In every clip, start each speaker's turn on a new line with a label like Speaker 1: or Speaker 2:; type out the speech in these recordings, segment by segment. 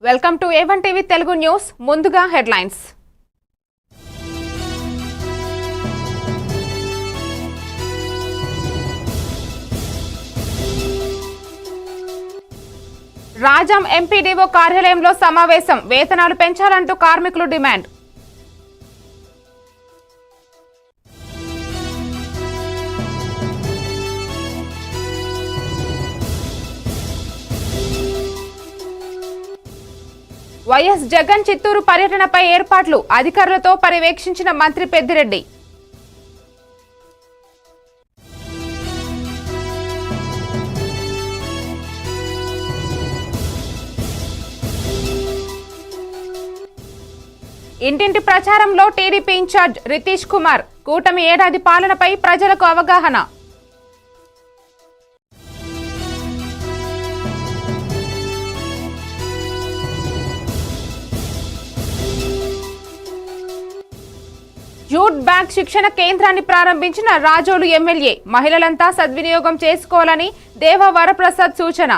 Speaker 1: Welcome to A1 TV Telugu news. ముందుగా headlines. Rajam MPDO కార్యాలయంలో సమావేశం. వేతనాలు పెంచాలంటూ కార్మికులు డిమాండ్. వైఎస్ జగన్ చిత్తూరు పర్యటనపై ఏర్పాట్లు అధికారులతో పర్యవేక్షించిన మంత్రి పెద్దిరెడ్డి. ఇంటింటి ప్రచారంలో టీడీపీ ఇన్ఛార్జ్ రితీష్ కుమార్. కూటమి ఏడాది పాలనపై ప్రజలకు అవగాహన. జూట్ బ్యాంక్ శిక్షణ కేంద్రాన్ని ప్రారంభించిన రాజోలు ఎమ్మెల్యే. మహిళలంతా సద్వినియోగం చేసుకోవాలని దేవ వరప్రసాద్ సూచన.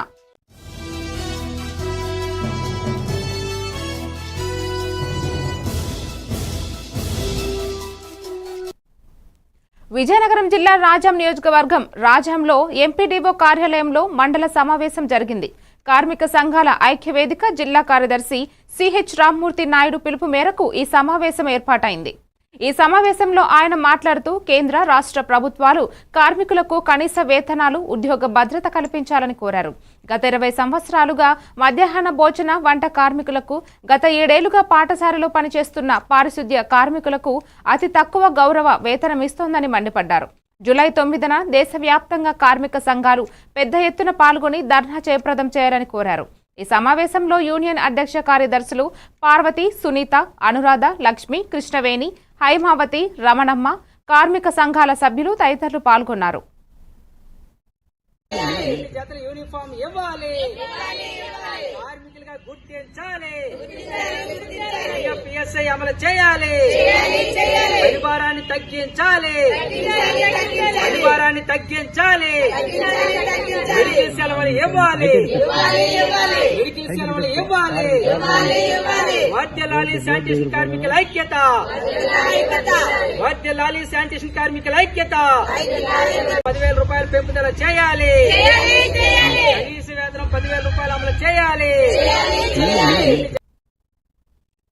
Speaker 1: విజయనగరం జిల్లా రాజాం నియోజకవర్గం రాజాంలో ఎంపీడీఓ కార్యాలయంలో మండల సమావేశం జరిగింది. కార్మిక సంఘాల ఐక్యవేదిక జిల్లా కార్యదర్శి సిహెచ్ రామ్మూర్తి నాయుడు పిలుపు మేరకు ఈ సమావేశం ఏర్పాటైంది. ఈ సమావేశంలో ఆయన మాట్లాడుతూ కేంద్ర రాష్ట్ర ప్రభుత్వాలు కార్మికులకు కనీస వేతనాలు, ఉద్యోగ భద్రత కల్పించాలని కోరారు. గత 20 సంవత్సరాలుగా మధ్యాహ్న భోజన వంట కార్మికులకు, గత 7 ఏళ్లుగా పాఠశాలలో పనిచేస్తున్న పారిశుద్ధ్య కార్మికులకు అతి తక్కువ గౌరవ వేతనం ఇస్తోందని మండిపడ్డారు. జూలై 9న దేశవ్యాప్తంగా కార్మిక సంఘాలు పెద్ద ఎత్తున పాల్గొని ధర్నా జయప్రదం చేయాలని కోరారు. ఈ సమావేశంలో యూనియన్ అధ్యక్ష కార్యదర్శులు పార్వతి, సునీత, అనురాధ, లక్ష్మి, కృష్ణవేణి, హైమావతి, రమణమ్మ, కార్మిక సంఘాల సభ్యులు తదితరులు పాల్గొన్నారు.
Speaker 2: అమలు చేయాలి, పరివారాన్ని తగ్గించాలి, పరివారాన్ని తగ్గించాలి, మెడికల్ సెలవులు ఇవ్వాలి, మెడికల్ సెలవులు ఇవ్వాలి, వర్ధిల్లాలి శానిటేషన్ కార్మికుల ఐక్యత, వర్ధిల్లాలి శానిటేషన్ కార్మికుల ఐక్యత. 10,000 రూపాయలు పెంపుదల చేయాలి, కనీస వేతనం 10,000 రూపాయలు అమలు చేయాలి.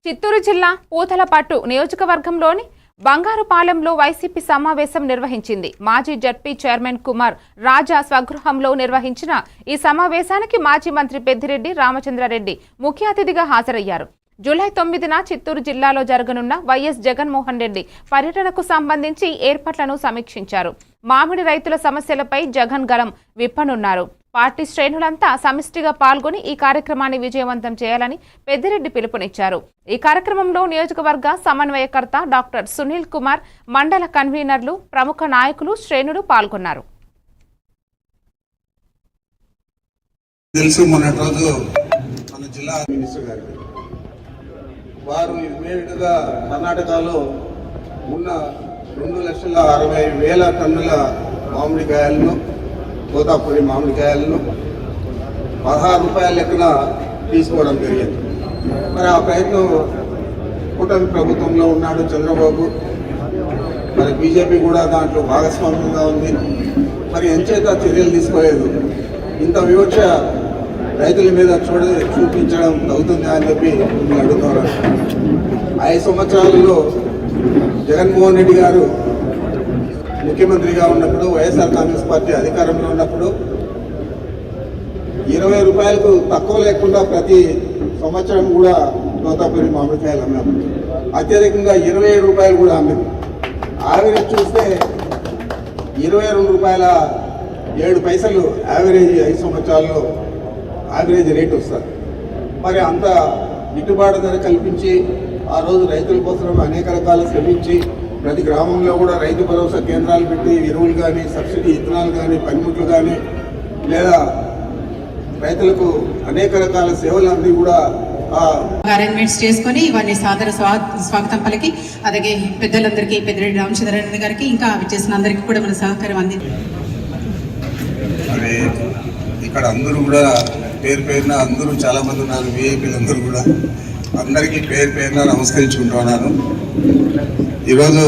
Speaker 1: చిత్తూరు జిల్లా పూతలపట్టు నియోజకవర్గంలోని బంగారుపాలెంలో వైసీపీ సమావేశం నిర్వహించింది. మాజీ జడ్పీ చైర్మన్ కుమార్ రాజా స్వగృహంలో నిర్వహించిన ఈ సమావేశానికి మాజీ మంత్రి పెద్దిరెడ్డి రామచంద్రారెడ్డి ముఖ్య అతిథిగా హాజరయ్యారు. జూలై 9న చిత్తూరు జిల్లాలో జరగనున్న వైఎస్ జగన్మోహన్ రెడ్డి పర్యటనకు సంబంధించి ఏర్పాట్లను సమీక్షించారు. మామిడి రైతుల సమస్యలపై జగన్ గలం విప్పనున్నారు. పార్టీ శ్రేణులంతా సమిష్టిగా పాల్గొని ఈ కార్యక్రమాన్ని విజయవంతం చేయాలని పెద్దిరెడ్డి పిలుపునిచ్చారు. ఈ కార్యక్రమంలో నియోజకవర్గ సమన్వయకర్త డాక్టర్ సునీల్ కుమార్, మండల కన్వీనర్లు, ప్రముఖ నాయకులు, శ్రేణులు పాల్గొన్నారు.
Speaker 3: వారు ఇమ్మీడియట్గా కర్ణాటకలో ఉన్న 2,60,000 టన్నుల మామిడికాయలను, తోతాపూరి మామిడికాయలను 16 రూపాయల లెక్కన తీసుకోవడం జరిగింది. మరి ఆ ప్రయత్నం కూటమి ప్రభుత్వంలో ఉన్నాడు చంద్రబాబు, మరి బీజేపీ కూడా దాంట్లో భాగస్వామ్యంగా ఉంది. మరి ఎంచేత చర్యలు తీసుకోలేదు? ఇంత వివక్ష రైతుల మీద చూపించడం అవుతుందా అని చెప్పి నేను అడుగుతున్నాను. 5 సంవత్సరాలలో జగన్మోహన్ రెడ్డి గారు ముఖ్యమంత్రిగా ఉన్నప్పుడు, వైఎస్ఆర్ కాంగ్రెస్ పార్టీ అధికారంలో ఉన్నప్పుడు 20 రూపాయలకు తక్కువ లేకుండా ప్రతి సంవత్సరం కూడా తోతాపూరి మామిడికాయలు అమ్మాము. అత్యధికంగా 27 రూపాయలు కూడా అమ్మాము. యావరేజ్ చూస్తే 22 రూపాయల 7 పైసలు యావరేజ్ 5 సంవత్సరాల్లో యావరేజ్ రేట్ వస్తుంది. మరి అంత గిట్టుబాటు ధర కల్పించి ఆ రోజు రైతుల కోసం అనేక రకాల శ్రమించి ప్రతి గ్రామంలో కూడా రైతు భరోసా కేంద్రాలు పెట్టి ఎరువులు కానీ, సబ్సిడీ ఇత్తనాలు కానీ, పనిముట్లు కానీ, లేదా రైతులకు అనేక రకాల సేవలు అన్నీ కూడా
Speaker 4: అరేంజ్మెంట్స్ చేసుకుని ఇవన్నీ సాదర స్వాగతం పలికి, అలాగే పెద్దలందరికీ, పెద్దిరెడ్డి రామచంద్రారెడ్డి గారికి, ఇంకా విచ్చేసిన అందరికీ కూడా మన సహకారం అందింది.
Speaker 3: ఇక్కడ అందరూ కూడా పేరు పేరున అందరూ చాలామంది ఉన్నారు, విఐపీలు అందరూ కూడా. అందరికీ పేరు పేరున నమస్కరించుకుంటున్నాను. ఈరోజు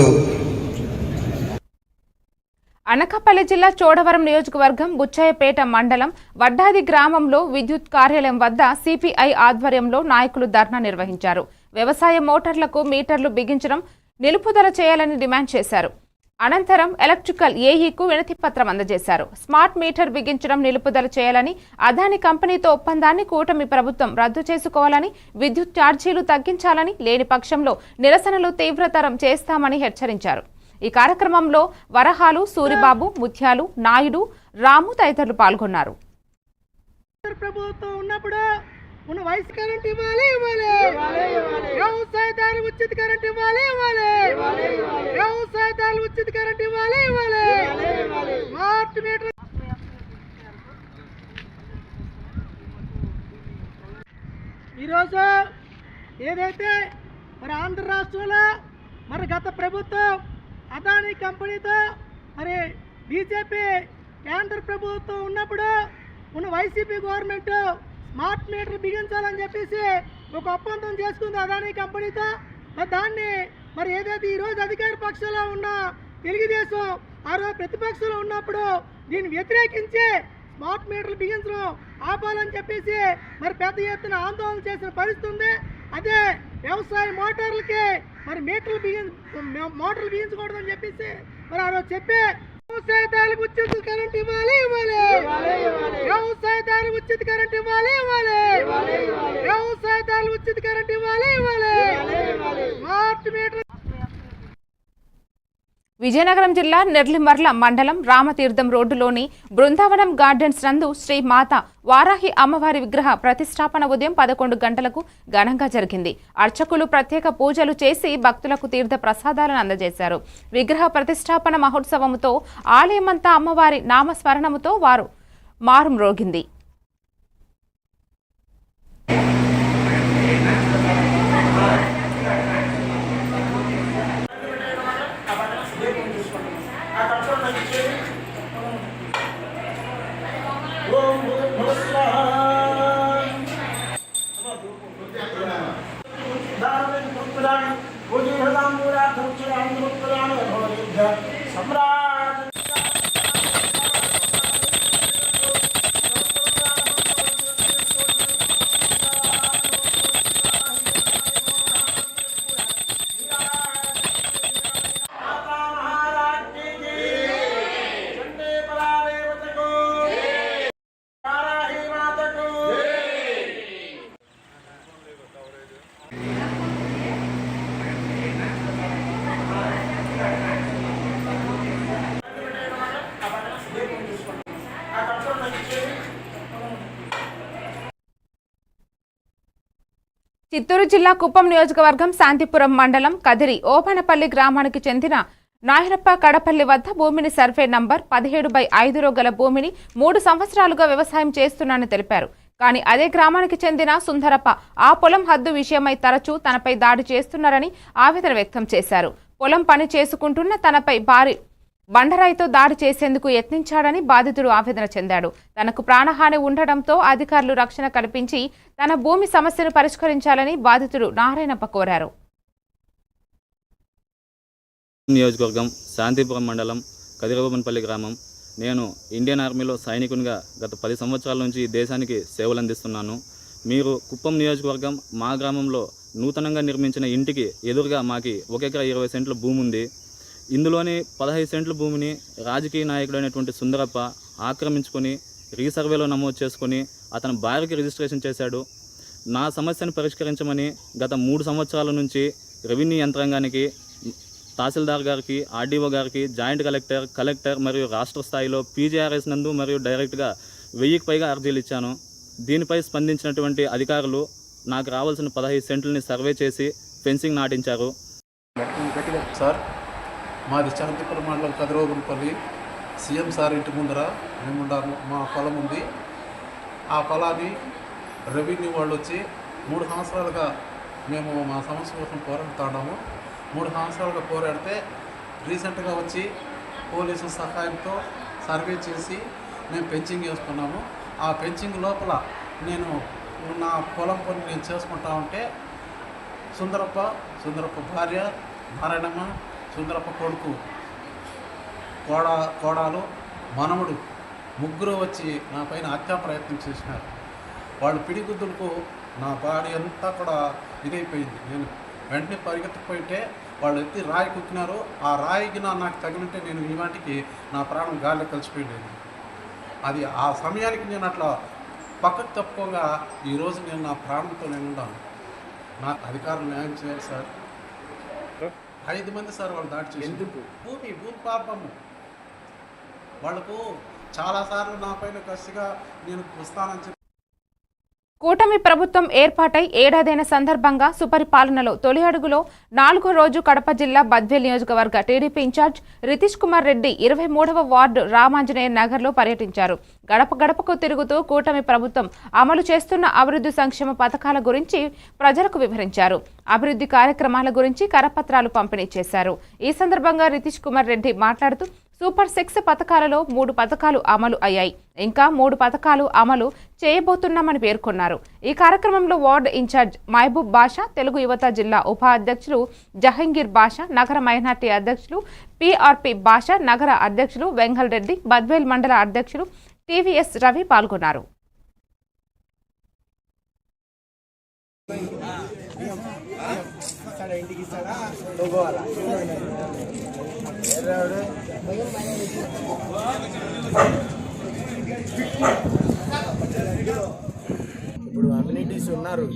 Speaker 1: అనకాపల్లి జిల్లా చోడవరం నియోజకవర్గం బుచ్చయ్యపేట మండలం వడ్డాది గ్రామంలో విద్యుత్ కార్యాలయం వద్ద సిపిఐ ఆధ్వర్యంలో నాయకులు ధర్నా నిర్వహించారు. వ్యవసాయ మోటార్లకు మీటర్లు బిగించడం నిలుపుదల చేయాలని డిమాండ్ చేశారు. అనంతరం ఎలక్ట్రికల్ ఏఈకు వినతిపత్రం అందజేశారు. స్మార్ట్ మీటర్ బిగించడం నిలుపుదల చేయాలని, అదాని కంపెనీతో ఒప్పందాన్ని కూటమి ప్రభుత్వం రద్దు చేసుకోవాలని, విద్యుత్ ఛార్జీలు తగ్గించాలని, లేని పక్షంలో నిరసనలు తీవ్రతరం చేస్తామని హెచ్చరించారు. ఈ కార్యక్రమంలో వరహాలు, సూరిబాబు, ముత్యాలు, నాయుడు, రాము తదితరులు పాల్గొన్నారు.
Speaker 5: ప్రభుత్వం ఉన్నప్పుడు ఉన్న వయసు కరెంట్ ఇవ్వాలి, వ్యవసాయదారులు ఉచిత కరెంట్ ఇవ్వాలి, వ్యవసాయదారులు ఉచిత కరెంట్ ఇవ్వాలి, స్మార్ట్ మీటర్. ఈరోజు ఏదైతే మరి ఆంధ్ర రాష్ట్రంలో మరి గత ప్రభుత్వం అదానీ కంపెనీతో మరి బీజేపీ కేంద్ర ప్రభుత్వం ఉన్నప్పుడు ఉన్న వైసీపీ గవర్నమెంట్ స్మార్ట్ మీటర్ బిగించాలని చెప్పేసి ఒక ఒప్పందం చేసుకుంది అదానీ కంపెనీతో. మరి దాన్ని మరి ఏదైతే ఈరోజు అధికార పక్షంలో ఉన్న తెలుగుదేశం ఆ రోజు ప్రతిపక్షంలో ఉన్నప్పుడు దీన్ని వ్యతిరేకించి స్మార్ట్ మీటర్లు బిగించడం ఆపాలని చెప్పేసి మరి పెద్ద ఎత్తున ఆందోళన చేసిన పరిస్థితి ఉంది. అదే వ్యవసాయ మోటార్లకి మరి మోటార్లు బిగించకూడదని చెప్పేసి మరి ఆ రోజు చెప్పి వ్యవసాయదారులకు ఉచిత కరెంట్ ఇవ్వాలి, వ్యవసాయదారులకు ఉచిత కరెంట్ ఇవ్వాలి, వ్యవసాయదారులకు ఉచిత కరెంట్ ఇవ్వాలి, స్మార్ట్ మీటర్.
Speaker 1: విజయనగరం జిల్లా నెర్లిమర్ల మండలం రామతీర్థం రోడ్డులోని బృందావనం గార్డెన్స్ నందు శ్రీ మాత వారాహి అమ్మవారి విగ్రహ ప్రతిష్టాపన ఉదయం 11 గంటలకు ఘనంగా జరిగింది. అర్చకులు ప్రత్యేక పూజలు చేసి భక్తులకు తీర్థ ప్రసాదాలను అందజేశారు. విగ్రహ ప్రతిష్టాపన మహోత్సవంతో ఆలయమంతా అమ్మవారి నామస్మరణముతో వారు మారుమ్రోగింది. చిత్తూరు జిల్లా కుప్పం నియోజకవర్గం శాంతిపురం మండలం కదిరి ఓపనపల్లి గ్రామానికి చెందిన నాయరప్ప కడపల్లి వద్ద భూమిని సర్వే నంబర్ 17/5 గల భూమిని 3 సంవత్సరాలుగా వ్యవసాయం చేస్తున్నానని తెలిపారు. కానీ అదే గ్రామానికి చెందిన సుందరప్ప ఆ పొలం హద్దు విషయమై తరచూ తనపై దాడి చేస్తున్నారని ఆవేదన వ్యక్తం చేశారు. పొలం పని చేసుకుంటున్న తనపై భారీ బండరాయితో దాడి చేసేందుకు యత్నించాడని బాధితుడు ఆవేదన చెందాడు. తనకు ప్రాణహాని ఉండడంతో అధికారులు రక్షణ కల్పించి తన భూమి సమస్యను పరిష్కరించాలని బాధితుడు నారాయణప్ప కోరారు.
Speaker 6: నియోజకవర్గం శాంతిపురం మండలం కదిరబోపనపల్లి గ్రామం. నేను ఇండియన్ ఆర్మీలో సైనికునిగా గత 10 సంవత్సరాల నుంచి దేశానికి సేవలు అందిస్తున్నాను. మీరు కుప్పం నియోజకవర్గం మా గ్రామంలో నూతనంగా నిర్మించిన ఇంటికి ఎదురుగా మాకి 1 ఎకరా 20 సెంట్ల భూమి ఉంది. ఇందులోని 15 సెంట్ల భూమిని రాజకీయ నాయకుడైనటువంటి సుందరప్ప ఆక్రమించుకొని రీసర్వేలో నమోదు చేసుకొని అతని భార్యకి రిజిస్ట్రేషన్ చేశాడు. నా సమస్యను పరిష్కరించమని గత 3 సంవత్సరాల నుంచి రెవెన్యూ యంత్రాంగానికి, తహసీల్దార్ గారికి, ఆర్డీఓ గారికి, జాయింట్ కలెక్టర్ మరియు రాష్ట్ర స్థాయిలో పీజీఆర్ఎస్ నందు మరియు డైరెక్ట్గా 1000కి పైగా అర్జీలు ఇచ్చాను. దీనిపై స్పందించినటువంటి అధికారులు నాకు రావాల్సిన 15 సెంట్లని సర్వే చేసి ఫెన్సింగ్ నాటించారు.
Speaker 7: సార్, మాది శాంతిపురం మండలం కదిరోగులపల్లి. సీఎం సార్ ఇంటి ముందర మేముండాము. మా పొలం ఉంది. ఆ పొలాన్ని రెవెన్యూ వాళ్ళు వచ్చి 3 సంవత్సరాలుగా మేము మా సమస్య కోసం పోరాడుతున్నాము. 3 సంవత్సరాలుగా పోరాడితే రీసెంట్గా వచ్చి పోలీసుల సహాయంతో సర్వే చేసి మేము పెంచింగ్ వేసుకున్నాము. ఆ పెంచింగ్ లోపల నేను నా పొలం పని నేను చేసుకుంటా ఉంటే సుందరప్ప భార్య నారాయణమ్మ, సుందరప్ప కొడుకు కోడాలు మనముడు ముగ్గురు వచ్చి నా పైన హత్యా ప్రయత్నం చేసినారు. వాళ్ళు పిడిగుద్దులకు నా బాడీ అంతా కూడా ఇదైపోయింది. నేను వెంటనే పరిగెత్తిపోయింటే వాళ్ళు ఎత్తి రాయి కుక్కినారు. ఆ రాయికి నాకు తగిలింటే నేను ఈ వాటికి నా ప్రాణం గాలిలో కలిసిపోయింది. అది ఆ సమయానికి నేను అట్లా పక్కకు తప్పుకోగా ఈరోజు నేను నా ప్రాణంతో నేను ఉన్నాను. నాకు అధికారులు న్యాయం చేయాలి సార్. 5 మంది సార్ వాళ్ళు దాడి చేసి ఎందుకు భూమి పాపము వాళ్లకు చాలాసార్లు నా పైన కసిగా నేను వస్తానని చెప్పి.
Speaker 1: కూటమి ప్రభుత్వం ఏర్పాటై ఏడాదైన సందర్భంగా సుపరిపాలనలో తొలి అడుగులో 4వ రోజు కడప జిల్లా బద్వేల్ నియోజకవర్గ టీడీపీ ఇన్ఛార్జ్ రితీష్ కుమార్ రెడ్డి 23వ వార్డు రామాంజనేయ నగర్లో పర్యటించారు. గడప గడపకు తిరుగుతూ కూటమి ప్రభుత్వం అమలు చేస్తున్న అభివృద్ధి సంక్షేమ పథకాల గురించి ప్రజలకు వివరించారు. అభివృద్ధి కార్యక్రమాల గురించి కరపత్రాలు పంపిణీ చేశారు. ఈ సందర్భంగా రితీష్ కుమార్ రెడ్డి మాట్లాడుతూ సూపర్ 6 పథకాలలో 3 పథకాలు అమలు అయ్యాయి, ఇంకా 3 పథకాలు అమలు చేయబోతున్నామని పేర్కొన్నారు. ఈ కార్యక్రమంలో వార్డు ఇన్ఛార్జ్ మహబూబ్ బాషా, తెలుగు యువత జిల్లా ఉపాధ్యక్షులు జహంగీర్ బాషా, నగర మైనార్టీ అధ్యక్షులు పిఆర్పి బాషా, నగర అధ్యక్షులు వెంగల్ రెడ్డి, బద్వేల్ మండల అధ్యక్షులు టీవీఎస్ రవి పాల్గొన్నారు.
Speaker 8: ఇప్పుడు అమ్యూనిటీస్ ఉన్నారు,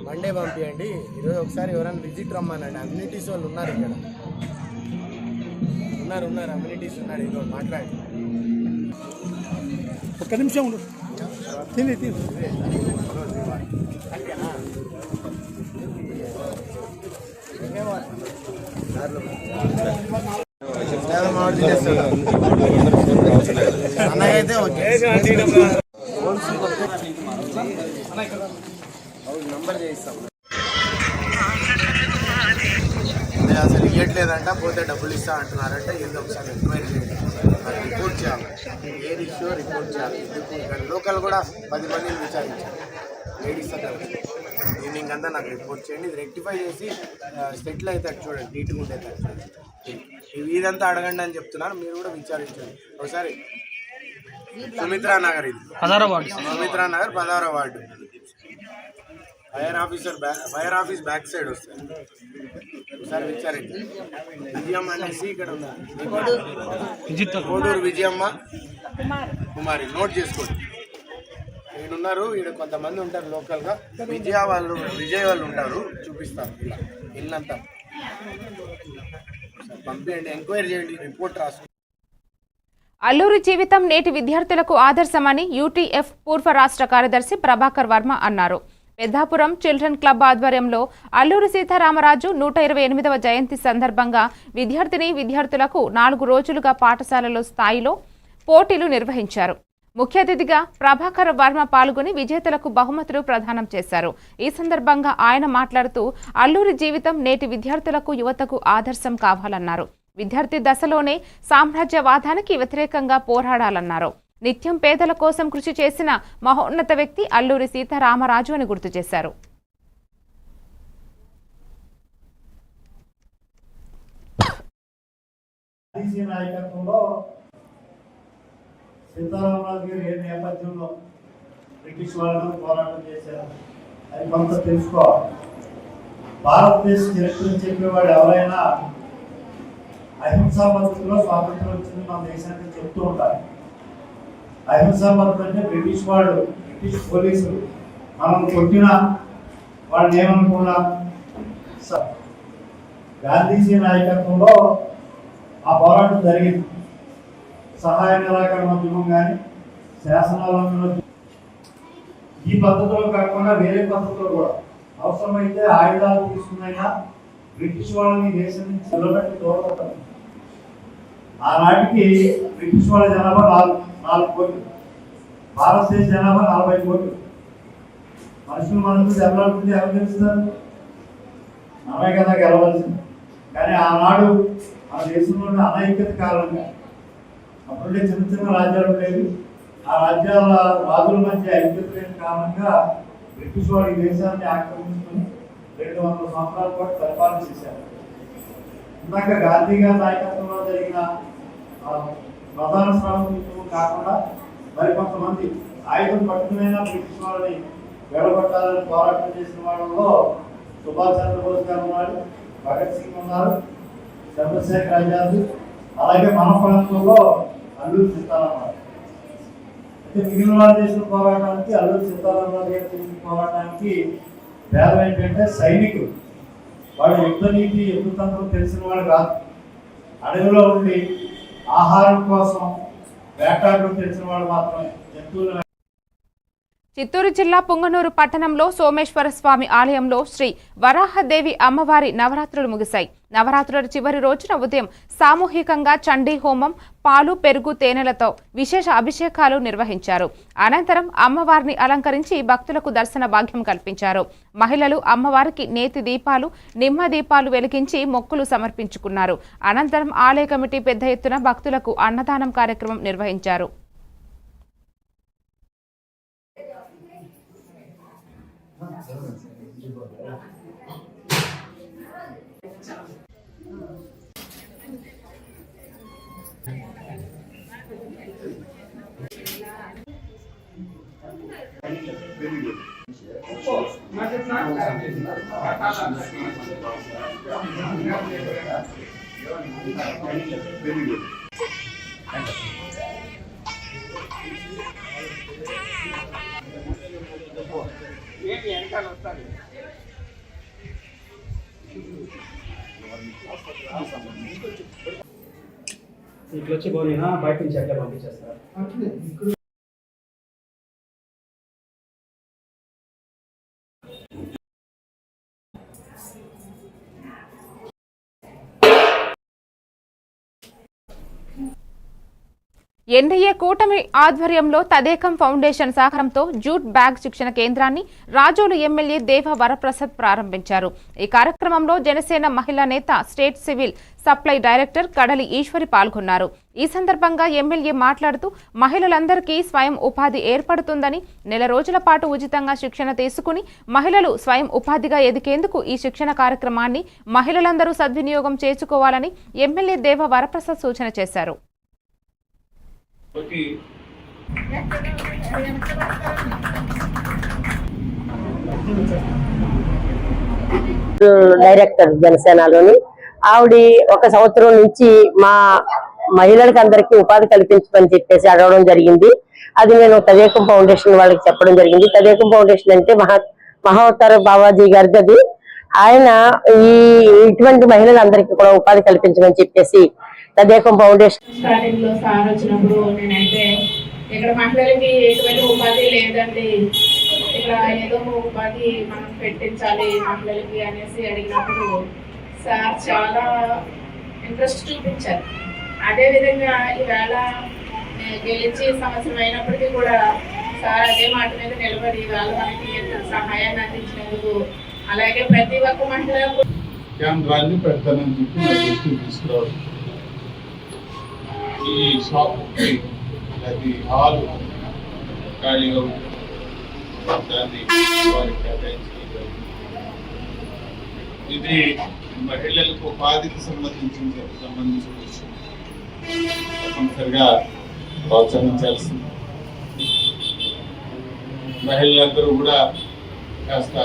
Speaker 8: మండే పంపించండి. ఈరోజు ఒకసారి ఎవరైనా విజిట్ రమ్మనండి. అమ్యూనిటీస్ వాళ్ళు ఉన్నారు, ఇక్కడ ఉన్నారు అమ్యూనిటీస్ ఉన్నారు. ఇదో మాట్లాడి
Speaker 5: ఒక్క నిమిషం ఉండు. తిని
Speaker 8: అన్నగైతే నంబర్ చేయిస్తాం. అసలు ఇవ్వట్లేదంట, పోతే డబ్బులు ఇస్తా అంటున్నారంటే ఏదో ఒకసారి ఎంక్వైరీ చేయండి, రిపోర్ట్ చేయాలి. ఏ ఇష్యూ రిపోర్ట్ చేయాలి. లోకల్ కూడా 10 మందిని విచారించాలి. లేడీస్ ఈవినింగ్ అంతా నాకు రిపోర్ట్ చేయండి. ఇది రెక్టిఫై చేసి సెటిల్ అవుతాడు చూడండి, నీట్గా ఉండేది. ఇదంతా అడగండి అని చెప్తున్నారు, మీరు కూడా విచారించండి ఒకసారి. సుమిత్రా నగర్, ఇది 16వ వార్డు, సుమిత్రా నగర్ 16వ ward. Fire office back side వస్తుంది, ఒకసారి విచారించండి. విజయమ్మ అనేసి ఇక్కడ ఉన్నారు, కోడూరు విజయమ్మ కుమారి, నోట్ చేసుకోండి. ఈడున్నారు, ఈడ కొంతమంది ఉంటారు లోకల్గా, విజయ్ వాళ్ళు ఉంటారు, చూపిస్తారు. ఇలా ఇల్లంతా పంపించండి, ఎంక్వైరీ చేయండి, రిపోర్ట్ రాసుకోండి.
Speaker 1: అల్లూరి జీవితం నేటి విద్యార్థులకు ఆదర్శమని యూటీఎఫ్ పూర్వ రాష్ట్ర కార్యదర్శి ప్రభాకర్ వర్మ అన్నారు. పెద్దాపురం చిల్డ్రన్ క్లబ్ ఆధ్వర్యంలో అల్లూరి సీతారామరాజు 128వ జయంతి సందర్భంగా విద్యార్థులకు 4 రోజులుగా పాఠశాలలో స్థాయిలో పోటీలు నిర్వహించారు. ముఖ్య అతిథిగా ప్రభాకర్ వర్మ పాల్గొని విజేతలకు బహుమతులు ప్రదానం చేశారు. ఈ సందర్భంగా ఆయన మాట్లాడుతూ అల్లూరి జీవితం నేటి విద్యార్థులకు యువతకు ఆదర్శం కావాలన్నారు. విద్యార్థి దశలోనే సామ్రాజ్యవాదానికి వ్యతిరేకంగా పోరాడాలన్నారు. నిత్యం పేదల కోసం కృషి చేసిన మహోన్నత వ్యక్తి అల్లూరి సీతారామరాజు అని గుర్తు చేశారు.
Speaker 9: సీతారామరాజు గారు ఏ నేపథ్యంలో బ్రిటిష్ వాళ్ళను పోరాటం చేశారు అది కొంత తెలుసుకోవాలి. భారతదేశ చరిత్రను చెప్పేవాడు ఎవరైనా అహింసా పద్ధతిలో స్వాతంత్రం వచ్చింది మన దేశానికి చెప్తూ ఉంటారు. అహింసా పద్ధతి అంటే బ్రిటిష్ పోలీసులు మనం కొట్టినా వాళ్ళని ఏమనుకున్నా, గాంధీజీ నాయకత్వంలో ఆ పోరాటం జరిగింది. సహాయ నిరాకరణ ఉద్యమం కానీ శాసనాల ఈ పద్ధతిలో కాకుండా వేరే పద్ధతిలో కూడా అవసరమైతే ఆయుధాలు తీసుకున్నైనా బ్రిటిష్ వాళ్ళని దేశం నుంచి నిలబెట్టి తోడతారు. ఆనాటికి బ్రిటిష్ వాళ్ళ జనాభా 4 కోట్లు, భారతదేశ జనాభా 40 కోట్లు. మనుషులు దెబ్బలాడుతుంది ఎవరు తెలుస్తారు? మనమే కదా గెలవలసింది. కానీ ఆనాడు మన దేశంలో అనైక్యత కారణంగా అప్పుడే చిన్న రాజ్యాలు ఉండేవి. ఆ రాజ్యాల రాజుల మధ్య ఐక్యత లేని కారణంగా బ్రిటిష్ వారు ఈ దేశాన్ని ఆక్రమించుకుని 200 సంవత్సరాల పాటు పరిపాలన చేశారు. ఇందాక గాంధీ గారి నాయకత్వంలో జరిగిన ప్రధాన శ్రామికులు కాకుండా మరి కొంతమంది ఆయుధం పట్టుకునైనా బ్రిటిష్ వారిని వెళ్ళగొట్టాలని పోరాటం చేసిన వాళ్ళలో సుభాష్ చంద్రబోస్ గారు ఉన్నారు, భగత్ సింగ్ ఉన్నారు, చంద్రశేఖర్ ఆజాద్, అలాగే మన ప్రాంతంలో అల్లూరి సీతారామరావు. అయితే మిగిలిన వాళ్ళు చేసిన పోరాటానికి అల్లూరి సీతారామరావు గారు చేసిన పోరాటానికి భేదం ఏంటంటే సైనికులు వాళ్ళు యుద్ధ నీతి యుద్ధతంత్రం తెలిసిన వాళ్ళు కాదు. అడవిలో ఉండి ఆహారం కోసం వేటాడడం తెలిసిన వాళ్ళు మాత్రమే. జంతువులు
Speaker 1: చిత్తూరు జిల్లా పుంగనూరు పట్టణంలో సోమేశ్వర స్వామి ఆలయంలో శ్రీ వరాహదేవి అమ్మవారి నవరాత్రులు ముగిశాయి. నవరాత్రుల చివరి రోజున ఉదయం సామూహికంగా చండీ హోమం, పాలు, పెరుగు, తేనెలతో విశేష అభిషేకాలు నిర్వహించారు. అనంతరం అమ్మవారిని అలంకరించి భక్తులకు దర్శన భాగ్యం కల్పించారు. మహిళలు అమ్మవారికి నేతి దీపాలు, నిమ్మ దీపాలు వెలిగించి మొక్కులు సమర్పించుకున్నారు. అనంతరం ఆలయ కమిటీ పెద్ద ఎత్తున భక్తులకు అన్నదానం కార్యక్రమం నిర్వహించారు.
Speaker 2: ఇట్లా వచ్చి పోయినా బయట నుంచి ఎట్లా పంపించేస్తారు.
Speaker 1: ఎన్డీఏ కూటమి ఆధ్వర్యంలో తదేకం ఫౌండేషన్ సహకారంతో జూట్ బ్యాగ్ శిక్షణ కేంద్రాన్ని రాజోలు ఎమ్మెల్యే దేవ వరప్రసాద్ ప్రారంభించారు. ఈ కార్యక్రమంలో జనసేన మహిళా నేత, స్టేట్ సివిల్ సప్లై డైరెక్టర్ కడలి ఈశ్వరి పాల్గొన్నారు. ఈ సందర్భంగా ఎమ్మెల్యే మాట్లాడుతూ మహిళలందరికీ స్వయం ఉపాధి ఏర్పడుతుందని, నెల రోజుల పాటు ఉచితంగా శిక్షణ తీసుకుని మహిళలు స్వయం ఉపాధిగా ఎదిగేందుకు ఈ శిక్షణ కార్యక్రమాన్ని మహిళలందరూ సద్వినియోగం చేసుకోవాలని ఎమ్మెల్యే దేవ వరప్రసాద్ సూచన చేశారు.
Speaker 10: డైరెక్టర్ జనసేనలోని ఆవిడ 1 సంవత్సరం నుంచి మా మహిళలకు అందరికీ ఉపాధి కల్పించమని చెప్పేసి అడగడం జరిగింది. అది నేను తదేకం ఫౌండేషన్ వాళ్ళకి చెప్పడం జరిగింది. తదేకం ఫౌండేషన్ అంటే మహావతార బాబాజీ గారిది. అది ఆయన ఇటువంటి మహిళలందరికీ కూడా ఉపాధి కల్పించమని చెప్పేసి తదేకం ఫౌండేషన్
Speaker 11: స్టార్టింగ్ లో సార్ వచ్చినప్పుడు నేనైతే ఇక్కడ మహిళలకి ఎటువంటి ఉపాధి లేదండి, ఇక్కడ ఏదో ఉపాధి మనం పెట్టించాలి మహిళలకి అనేసి అడిగినప్పుడు సార్ చాలా ఇంట్రెస్ట్ చూపించారు. అదేవిధంగా ఈవేళ గెలిచి సంవత్సరం అయినప్పటికీ కూడా సార్ అదే మాట మీద నిలబడి వాళ్ళు మనకి సహాయాన్ని అందించినందుకు, అలాగే ప్రతి ఒక్క మహిళ
Speaker 7: కేంద్రాన్ని పెడతానని చెప్పి నా దృష్టికి తీసుకురావడం, ఈ షాప్కి అది హాల్ ఖాళీగా దాన్ని వారికి కేటాయించడం, ఇది మహిళలకు ఉపాధికి సంబంధించిన విషయం తప్పనిసరిగా ప్రోత్సహించాల్సింది. మహిళలందరూ కూడా కాస్త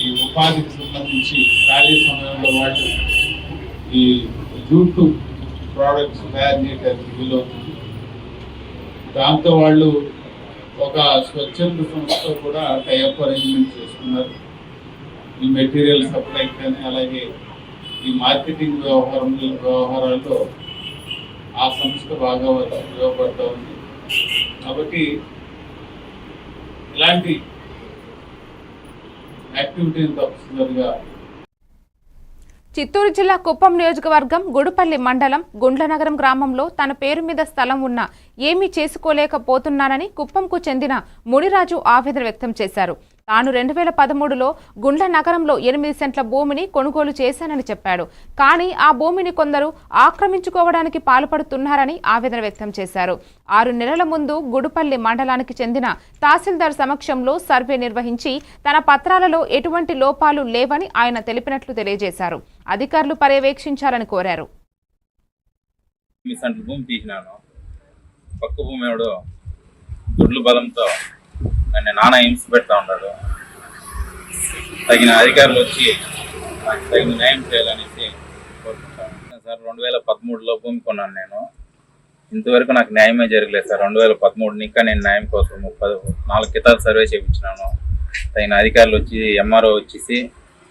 Speaker 7: ఈ ఉపాధికి సంబంధించి ఖాళీ సమయంలో వాళ్ళు ఈ జూట్ ప్రోడక్ట్స్ తయారు చేయడానికి వీలవుతుంది. దాంతో వాళ్ళు ఒక స్వచ్ఛంద సంస్థ కూడా టైఅప్ అరేంజ్మెంట్ చేసుకున్నారు. ఈ మెటీరియల్ సప్లై కానీ అలాగే ఈ మార్కెటింగ్ వ్యవహారాల్లో ఆ సంస్థ బాగా ఉపయోగపడుతూ ఉంది. కాబట్టి ఇలాంటి యాక్టివిటీని తప్పనిసరిగా
Speaker 1: చిత్తూరు జిల్లా కుప్పం నియోజకవర్గం గుడుపల్లి మండలం గుండ్లనగరం గ్రామంలో తన పేరు మీద స్థలం ఉన్నా ఏమీ చేసుకోలేకపోతున్నానని కుప్పంకు చెందిన మునిరాజు ఆవేదన వ్యక్తం చేశారు. తాను 2013లో గుండ్ల నగరంలో 8 సెంట్ల భూమిని కొనుగోలు చేశానని చెప్పాడు. కానీ ఆ భూమిని కొందరు ఆక్రమించుకోవడానికి పాల్పడుతున్నారని ఆవేదన వ్యక్తం చేశారు. 6 నెలల ముందు గుడుపల్లి మండలానికి చెందిన తహసీల్దార్ సమక్షంలో సర్వే నిర్వహించి తన పత్రాలలో ఎటువంటి లోపాలు లేవని ఆయన తెలిపినట్లు తెలియజేశారు. అధికారులు పర్యవేక్షించాలని కోరారు.
Speaker 6: భూమి తీసినాను, పక్క భూమి ఎవడో దుడ్లు బలంతో నన్ను నానా హింస పెడతా ఉన్నాడు. తగిన అధికారులు వచ్చి నాకు తగిన న్యాయం చేయాలనేసి కోరుకుంటాను. సార్ 2013లో భూమి కొన్నాను నేను. ఇంతవరకు నాకు న్యాయమే జరగలేదు సార్. 2013 ఇంకా నేను న్యాయం కోసం 4 కితాలు సర్వే చేయించినాను. తగిన అధికారులు వచ్చి ఎంఆర్ఓ వచ్చేసి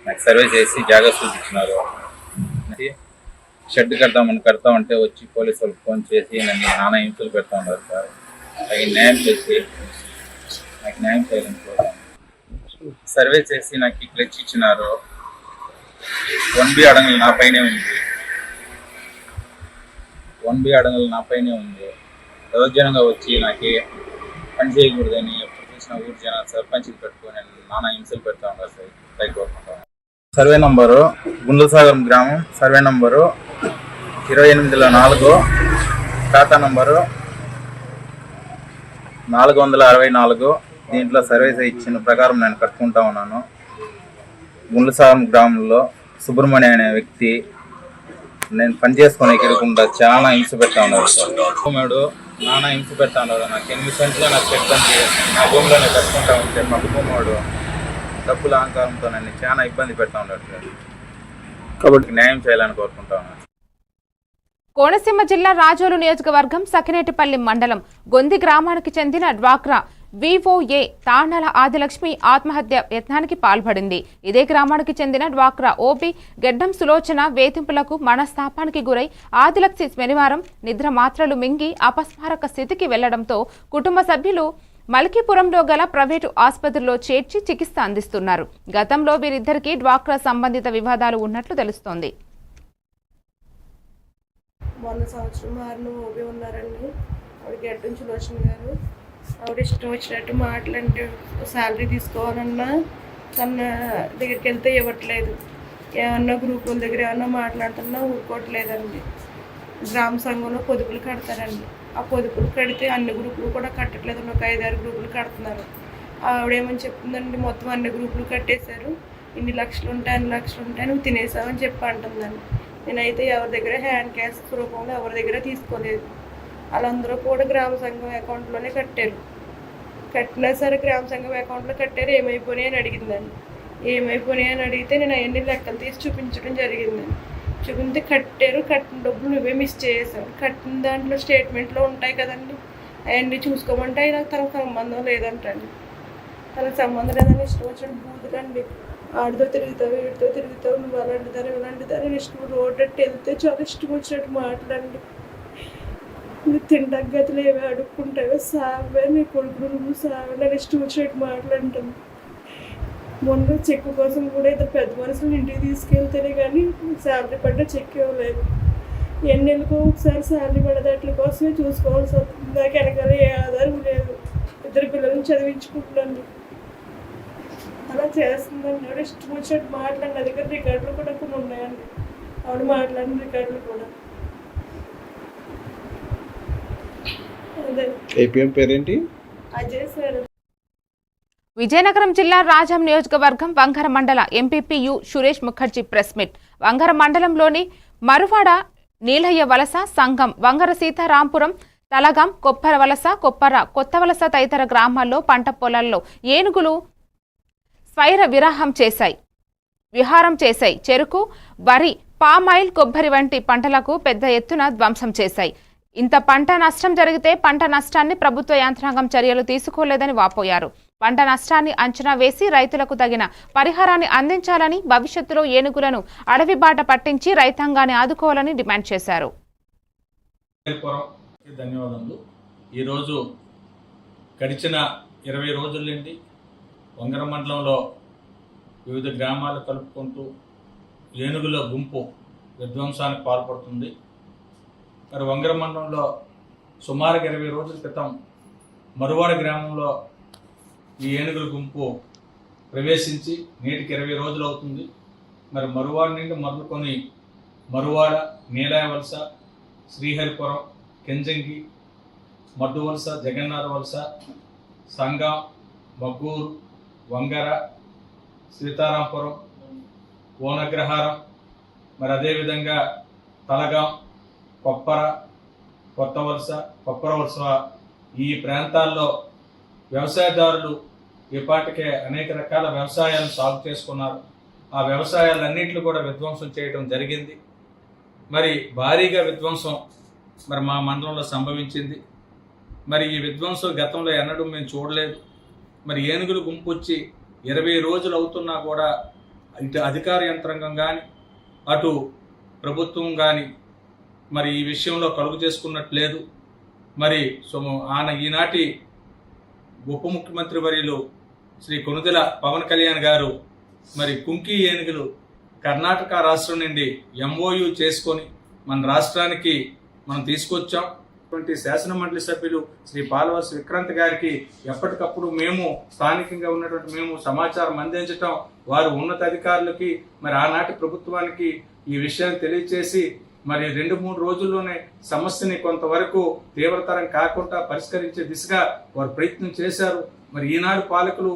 Speaker 6: నాకు సర్వే చేసి జాగ్రత్త చూపించినారు. షెడ్ కడతామంటే వచ్చి పోలీసు వాళ్ళకి ఫోన్ చేసి నన్ను నానా హింసలు పెడతా ఉన్నారు సార్. తగిన న్యాయం చేసి నాకు న్యాయం చేయాలని కోరాను. సర్వే చేసి నాకు క్లచ్ ఇచ్చినారు. 1B అడంగులు నా పైనే ఉంది. 1B అడంగులు నా పైనే ఉంది. దౌర్జన్యంగా వచ్చి నాకు పని చేయకూడదని ఎప్పుడు చూసిన ఊరు జనాలు సర్పంచ్కి పెట్టుకొని నానా హింసలు పెడతా ఉన్నారు సార్. పైకి కోరుకుంటాను. సర్వే నంబరు గుండ్లసాగరం గ్రామం, సర్వే నంబరు 28/4, ఖాతా నంబరు 464. దీంట్లో సర్వీస్ ఇచ్చిన ప్రకారం నేను కట్టుకుంటా ఉన్నాను. గుండ్లసాగరం గ్రామంలో సుబ్రహ్మణ్య అనే వ్యక్తి నేను పని చేసుకునే ఎక్కడకుండా చాలా హింస పెడతా ఉన్నారు సార్. భూమిడు నానా హింస పెడతా ఉన్నారు. నాకు 8 సెంట్లో నాకు పెట్టండి, నా భూమిలోనే కట్టుకుంటా ఉంటే మా భూమివాడు డబ్బుల అహంకారంతో నన్ను చాలా ఇబ్బంది పెడతా ఉన్నాడు సార్. కాబట్టి న్యాయం చేయాలని కోరుకుంటా ఉన్నాను.
Speaker 1: కోనసీమ జిల్లా రాజోలు నియోజకవర్గం సకినేటిపల్లి మండలం గొంది గ్రామానికి చెందిన డ్వాక్రా విఓఏ తాండాల ఆదిలక్ష్మి ఆత్మహత్య యత్నానికి పాల్పడింది. ఇదే గ్రామానికి చెందిన డ్వాక్రా ఓబీ గెడ్డం సులోచన వేధింపులకు మనస్తాపానికి గురై ఆదిలక్ష్మి శనివారం నిద్ర మాత్రలు మింగి అపస్మారక స్థితికి వెళ్లడంతో కుటుంబ సభ్యులు మల్కీపురంలో గల ప్రైవేటు ఆసుపత్రిలో చేర్చి చికిత్స అందిస్తున్నారు. గతంలో వీరిద్దరికీ డ్వాక్రా సంబంధిత వివాదాలు ఉన్నట్లు తెలుస్తోంది.
Speaker 12: మొన్న సంవత్సరం వారిని ఓబీ ఉన్నారండి. ఆవిడ గెడ్డం సులోచన గారు. ఆవిడ ఇష్టం వచ్చినట్టు మాటలంటే శాలరీ తీసుకోవాలన్నా తన దగ్గరికి వెళ్తే ఇవ్వట్లేదు. ఏమన్నా గ్రూపుల దగ్గర ఏమన్నా మాట్లాడుతున్నా ఊరుకోవట్లేదండి. గ్రామ సంఘంలో పొదుపులు కడతారండి. ఆ పొదుపులు కడితే అన్ని గ్రూపులు కూడా కట్టట్లేదండి. ఒక 5-6 గ్రూపులు కడుతున్నారు. ఆవిడేమని చెప్తుందండి, మొత్తం అన్ని గ్రూపులు కట్టేశారు, ఇన్ని లక్షలు ఉంటాయి, అన్ని లక్షలు ఉంటాయి, నువ్వు తినేసావని చెప్పి అంటుందండి. నేనైతే ఎవరి దగ్గర హ్యాండ్ క్యాష్ రూపంలో ఎవరి దగ్గర తీసుకోలేదు. వాళ్ళందరూ కూడా గ్రామ సంఘం అకౌంట్లోనే కట్టారు. కట్టినా సరే గ్రామ సంఘం అకౌంట్లో కట్టారు. ఏమైపోయినాయి అని అడిగిందండి. ఏమైపోయినాయి అని అడిగితే నేను అవన్నీ లెక్కలు తీసి చూపించడం జరిగిందండి. చూపించి కట్టారు, కట్టిన డబ్బులు నువ్వే మిస్ చేసావు, కట్టిన దాంట్లో స్టేట్మెంట్లో ఉంటాయి కదండి, అవన్నీ చూసుకోమంటే నాకు తనకు సంబంధం లేదంటండి. తనకు సంబంధం లేదని ఇష్టం వచ్చిన బూతులండి. ఆడితో తిరుగుతావు, వీడితో తిరుగుతావు, నువ్వు అలాంటి దాన్ని ఇలాంటి దాన్ని ఇష్టం, రోడ్డు అట్టు వెళ్తే చాలా ఇష్టం వచ్చినట్టు మాట్లాడండి. నువ్వు తింటాక గతులు ఏవి అడుక్కుంటావో సావే, నీ కొడుకులు నువ్వు సావే, నేను ఇష్టం వచ్చినట్టు మాట్లాడుతాను. మొన్న చెక్కు కోసం కూడా ఇద్దరు పెద్ద మనుషులు ఇంటికి తీసుకెళ్తేనే కానీ శాలరీ పడ్డ చెక్ ఇవ్వలేదు. ఎన్నెళ్ళకో ఒకసారి శాలరీ పడేదాట్ల కోసమే చూసుకోవాల్సి వస్తుంది. నాకు వెనకాల ఏ ఆధారం లేదు. 2 పిల్లల్ని చదివించుకుంటున్నాను. అలా చేస్తుందండి. ఆవిడ ఇష్టం వచ్చినట్టు మాట్లాడిన నా దగ్గర రికార్డులు కూడా కొన్ని ఉన్నాయండి. ఆవిడ మాట్లాడిన రికార్డులు కూడా. అదే
Speaker 8: పేరేంటి?
Speaker 12: అజయ్ సార్.
Speaker 1: విజయనగరం జిల్లా రాజాం నియోజకవర్గం వంగర మండల MPP U Suresh Mukherjee press meet. Vangara మండలంలోని మరువాడ నీలయ్య వలస సంఘం, వంగర సీతారాంపురం, తలగాం, కొప్పర వలస, కొప్పర, కొత్త వలస తదితర గ్రామాల్లో పంట పొలాల్లో ఏనుగులు స్వైర విహారం చేశాయి. చెరుకు, వరి, పామాయిల్, కొబ్బరి వంటి పంటలకు పెద్ద ఎత్తున ధ్వంసం చేశాయి. ఇంత పంట నష్టం జరిగితే పంట నష్టాన్ని ప్రభుత్వ యంత్రాంగం చర్యలు తీసుకోలేదని వాపోయారు. పంట నష్టాన్ని అంచనా వేసి రైతులకు తగిన పరిహారాన్ని అందించాలని, భవిష్యత్తులో ఏనుగులను అడవి బాట పట్టించి రైతాంగాన్ని ఆదుకోవాలని డిమాండ్ చేశారు.
Speaker 13: ధన్యవాదాలు. ఈరోజు గడిచిన 20 రోజుల నుండి వంగర మండలంలో వివిధ గ్రామాలు కలుపుకుంటూ ఏనుగుల గుంపు విధ్వంసానికి పాల్పడుతుంది. మరి వంగర మండలంలో సుమారుగా 20 రోజుల క్రితం మరువాడ గ్రామంలో ఈ ఏనుగుల గుంపు ప్రవేశించి నేటికి 20 రోజులు అవుతుంది. మరి మరువాడ నుండి మొదలుకొని మరువాడ, నీలాయవలస, శ్రీహరిపురం, కెంజంగి, మడ్డువలస, జగన్నాథ వలస, సంగం, మగ్గూరు, వంగర, సీతారాంపురం, ఓనగ్రహారం, మరి అదేవిధంగా తలగాం, కొప్పర, కొప్పర వలస ఈ ప్రాంతాల్లో వ్యవసాయదారులు ఈపాటికే అనేక రకాల వ్యవసాయాలను సాగు చేసుకున్నారు. ఆ వ్యవసాయాలన్నింటినీ కూడా విధ్వంసం చేయడం జరిగింది. మరి భారీగా విధ్వంసం మరి మా మండలంలో సంభవించింది. మరి ఈ విధ్వంసం గతంలో ఎన్నడూ మేము చూడలేదు. మరి ఏనుగులు గుంపు వచ్చి 20 రోజులు అవుతున్నా కూడా ఇటు అధికార యంత్రాంగం కానీ అటు ప్రభుత్వం కానీ మరి ఈ విషయంలో కలుగు చేసుకున్నట్లేదు. మరి ఈనాటి ఉప ముఖ్యమంత్రి వర్యులు శ్రీ కొణిదెల పవన్ కళ్యాణ్ గారు మరి కుంకి ఏనుగులు కర్ణాటక రాష్ట్రం నుండి MOU చేసుకొని మన రాష్ట్రానికి మనం తీసుకొచ్చాం. శాసన మండలి సభ్యులు శ్రీ పాలవలస విక్రాంత్ గారికి ఎప్పటికప్పుడు మేము స్థానికంగా ఉన్నటువంటి మేము సమాచారం అందించటం, వారు ఉన్నత అధికారులకి మరి ఆనాటి ప్రభుత్వానికి ఈ విషయాన్ని తెలియచేసి మరి 2-3 రోజుల్లోనే సమస్యని కొంతవరకు తీవ్రతరం కాకుండా పరిష్కరించే దిశగా వారు ప్రయత్నం చేశారు. మరి ఈనాడు పాలకులు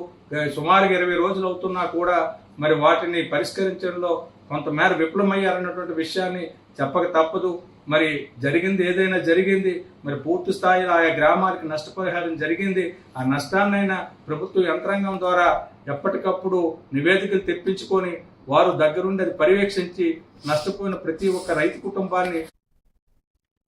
Speaker 13: సుమారుగా 20 రోజులు అవుతున్నా కూడా మరి వాటిని పరిష్కరించడంలో కొంతమేర విఫలమయ్యారన్నటువంటి విషయాన్ని చెప్పక తప్పదు. మరి జరిగింది ఏదైనా జరిగింది. మరి పూర్తి స్థాయిలో ఆయా గ్రామాలకు నష్టపరిహారం జరిగింది. ఆ నష్టాన్నైనా ప్రభుత్వ యంత్రాంగం ద్వారా ఎప్పటికప్పుడు నివేదికలు తెప్పించుకొని వారు దగ్గరుండి అది పర్యవేక్షించి నష్టపోయిన ప్రతి ఒక్క రైతు కుటుంబాన్ని.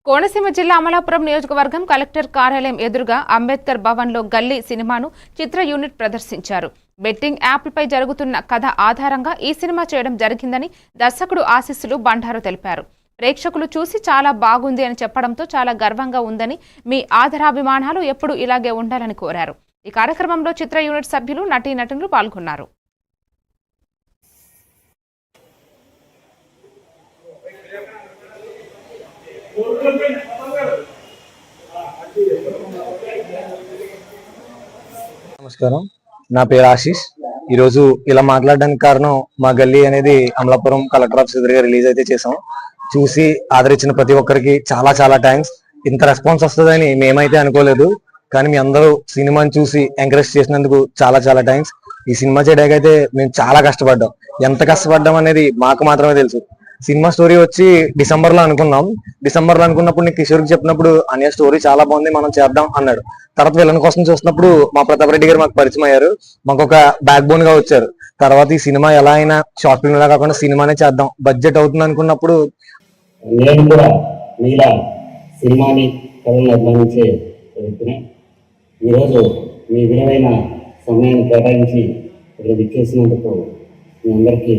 Speaker 1: కోనసీమ జిల్లా అమలాపురం నియోజకవర్గం కలెక్టర్ కార్యాలయం ఎదురుగా అంబేద్కర్ భవన్లో గల్లీ సినిమాను చిత్ర యూనిట్ ప్రదర్శించారు. బెట్టింగ్ యాప్లపై జరుగుతున్న కథ ఆధారంగా ఈ సినిమా చేయడం జరిగిందని దర్శకుడు ఆశీస్సులు బండారు తెలిపారు. ప్రేక్షకులు చూసి చాలా బాగుంది అని చెప్పడంతో చాలా గర్వంగా ఉందని, మీ ఆదరాభిమానాలు ఎప్పుడు ఇలాగే ఉండాలని కోరారు. ఈ కార్యక్రమంలో చిత్ర యూనిట్ సభ్యులు, నటీనటులు పాల్గొన్నారు.
Speaker 14: నమస్కారం, నా పేరు ఆశీష్. ఈరోజు ఇలా మాట్లాడడానికి కారణం మా గల్లీ అనేది అమలాపురం కలెక్టర్ ఆఫీస్ ఎదురుగా రిలీజ్ అయితే చేసాం. చూసి ఆదరించిన ప్రతి ఒక్కరికి చాలా చాలా థ్యాంక్స్. ఇంత రెస్పాన్స్ వస్తుందని మేమైతే అనుకోలేదు, కానీ మీ అందరూ సినిమాని చూసి ఎంకరేజ్ చేసినందుకు చాలా చాలా థ్యాంక్స్. ఈ సినిమా చేయడానికైతే మేము చాలా కష్టపడ్డాం. ఎంత కష్టపడ్డాం అనేది మాకు మాత్రమే తెలుసు. సినిమా స్టోరీ వచ్చి డిసెంబర్ లో అనుకున్నాం. డిసెంబర్ లో అనుకున్నప్పుడు నేను కిషోర్కి చెప్పినప్పుడు అనే స్టోరీ చాలా బాగుంది, మనం చేద్దాం అన్నాడు. తర్వాత విలన్ కోసం చూసినప్పుడు మా ప్రతాప్ రెడ్డి గారు మాకు పరిచయం అయ్యారు, మాకు ఒక బ్యాక్ బోన్ గా వచ్చారు. తర్వాత ఈ సినిమా ఎలా అయినా షార్ట్ ఫిల్మ్ లా కాకుండా సినిమానే చేద్దాం, బడ్జెట్ అవుతుంది అనుకున్నప్పుడు
Speaker 15: నేను కూడా మీలా సినిమాని కథలను అభిమానించే వ్యక్తిని. ఈరోజు మీ విలువైన సమయాన్ని కేటాయించి ఇక్కడ విచ్చేసినందుకు మీ అందరికీ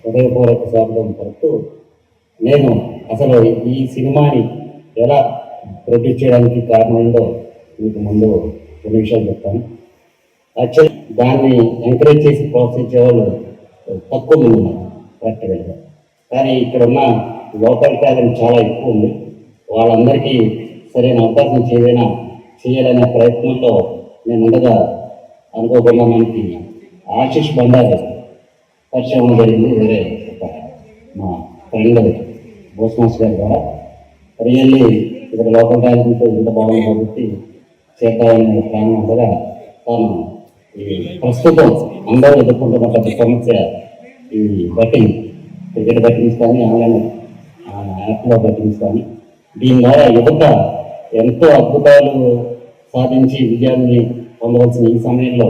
Speaker 15: హృదయపూర్వక స్వాగతం పడుతూ, నేను అసలు ఈ సినిమాని ఎలా ప్రొడ్యూస్ చేయడానికి కారణమైందో మీకు ముందు కొన్ని విషయాలు చెప్తాను. యాక్చువల్లీ దాన్ని ఎంకరేజ్ చేసి ప్రోత్సహించే వాళ్ళు తక్కువ మంది ఉన్నారు ప్రాక్టికల్గా, కానీ ఇక్కడ ఉన్న లోకల్ టాలెంట్ చాలా ఎక్కువ ఉంది. వాళ్ళందరికీ సరైన అవకాశం ఏదైనా చేయాలనే ప్రయత్నంలో నేను ఉండగా అనుకోకుండా మనకి ఆశీష్ బండారు పరిచయం జరిగింది. వేరే ఒక మా ఫ్రెండ్ బోస్మాస్ గారి ద్వారా రియల్లీ ఇక్కడ లోకల్ టాలెంట్తో ఇంత బాగుంది కాబట్టి చేద్దామనే ప్లాన్ ఉండగా తాను ఈ ప్రస్తుతం అందరూ ఎదుర్కొంటున్న పెద్ద సమస్య ఈ బెట్టింగ్, క్రికెట్ బెట్టింగ్స్ కానీ ఆన్లైన్ యాప్లో బెట్టింగ్స్ కానీ, దీని ద్వారా యువత ఎంతో అద్భుతాలు సాధించి విజయాన్ని పొందవలసిన ఈ సమయంలో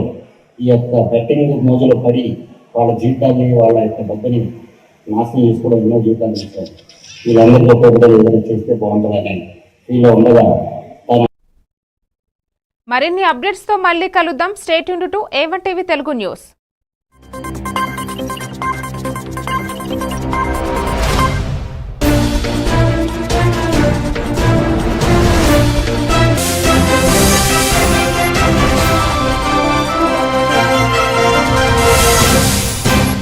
Speaker 15: ఈ యొక్క బెట్టింగ్ మోజులో పడి వాళ్ళ జీవితాన్ని, వాళ్ళ యొక్క డబ్బుని నాశనం చేసుకోవడం ఎన్నో జీవితాలు ఇస్తారు. వీళ్ళందరికీ ఒక్కొక్కరు ఏదైనా చేస్తే బాగుంటుందని వీళ్ళు ఉండగా
Speaker 1: మరిన్ని అప్డేట్స్ తో మళ్ళీ కలుద్దాం. Stay tuned to A1 TV Telugu news.